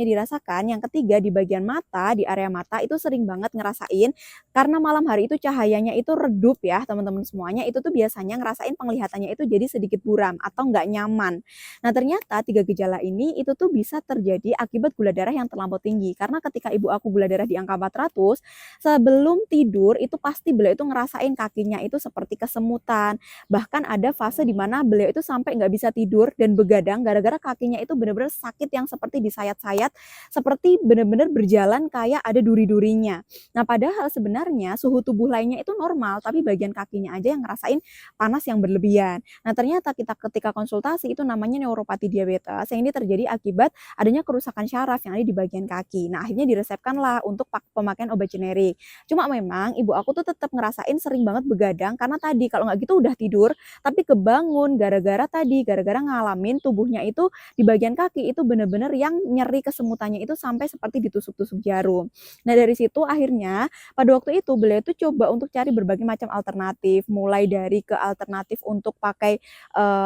dirasakan, yang ketiga di bagian mata, di area mata itu sering banget ngerasain karena malam hari itu cahayanya itu redup ya teman-teman semuanya, itu tuh biasanya ngerasain penglihatannya itu jadi sedikit buram atau nggak nyaman. Nah ternyata 3 gejala ini itu tuh bisa terjadi akibat gula darah yang terlampau tinggi. Karena ketika ibu aku gula darah di angka 400, sebelum tidur itu pasti beliau itu ngerasain kakinya itu seperti kesemutan. Bahkan ada fase di mana beliau itu sampai nggak bisa tidur dan begadang gara-gara kakinya itu benar-benar sakit yang seperti disayat-sayat, seperti benar-benar berjalan kayak ada duri-durinya. Nah, padahal sebenarnya suhu tubuh lainnya itu normal, tapi bagian kakinya aja yang ngerasain panas yang berlebihan. Nah, ternyata kita ketika konsultasi itu namanya neuropati diabetes, yang ini terjadi akibat adanya kerusakan syaraf yang ada di bagian kaki. Nah, akhirnya diresepkanlah untuk pemakaian obat generik. Cuma memang ibu aku tuh tetap ngerasain sering banget begadang karena tadi kalau nggak gitu udah tidur, tapi kebangun gara-gara ngalamin tubuhnya itu di bagian kaki itu bener-bener yang nyeri kesemutannya itu sampai seperti ditusuk-tusuk jarum. Nah dari situ akhirnya pada waktu itu beliau itu coba untuk cari berbagai macam alternatif, mulai dari ke alternatif untuk pakai,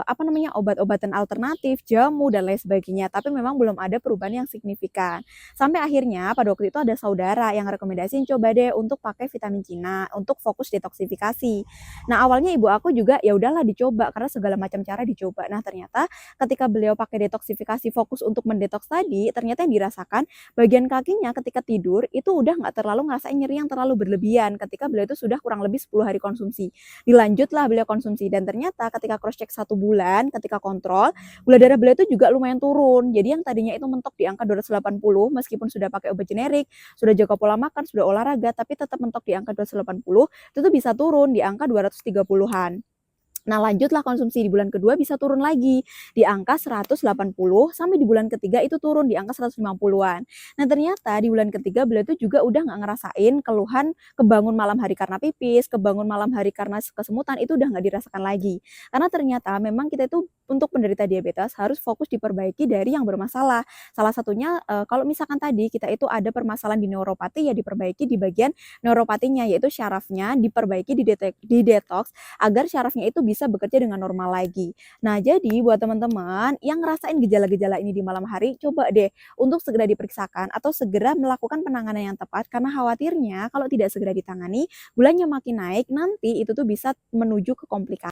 apa namanya, obat-obatan alternatif, jamu dan lain sebagainya, tapi memang belum ada perubahan yang signifikan. Sampai akhirnya pada waktu itu ada saudara yang rekomendasiin, "Coba deh untuk pakai vitamin Cina, untuk fokus detoksifikasi." Nah awalnya ibu aku juga ya udahlah dicoba karena segala macam cara dicoba. Nah ternyata ketika beliau pakai detoksifikasi fokus untuk mendetoks tadi, ternyata yang dirasakan bagian kakinya ketika tidur itu udah nggak terlalu ngerasain nyeri yang terlalu berlebihan ketika beliau itu sudah kurang lebih 10 hari konsumsi. Dilanjutlah beliau konsumsi dan ternyata ketika cross check 1 bulan, ketika kontrol, gula darah beliau itu juga lumayan turun. Jadi yang tadinya itu mentok di angka 280 meskipun sudah pakai obat generik, sudah jaga pola makan, sudah olahraga, tapi tetap mentok di angka 280, itu tuh bisa turun di angka 230-an. Nah, lanjutlah konsumsi di bulan kedua bisa turun lagi di angka 180 sampai di bulan ketiga itu turun di angka 150-an. Nah, ternyata di bulan ketiga beliau itu juga udah nggak ngerasain keluhan kebangun malam hari karena pipis, kebangun malam hari karena kesemutan itu udah nggak dirasakan lagi. Karena ternyata memang kita itu untuk penderita diabetes harus fokus diperbaiki dari yang bermasalah. Salah satunya kalau misalkan tadi kita itu ada permasalahan di neuropati ya diperbaiki di bagian neuropatinya yaitu syarafnya diperbaiki di detox agar syarafnya itu bisa bekerja dengan normal lagi. Nah, jadi buat teman-teman yang ngerasain gejala-gejala ini di malam hari, coba deh untuk segera diperiksakan atau segera melakukan penanganan yang tepat karena khawatirnya kalau tidak segera ditangani, gulanya makin naik, nanti itu tuh bisa menuju ke komplikasi.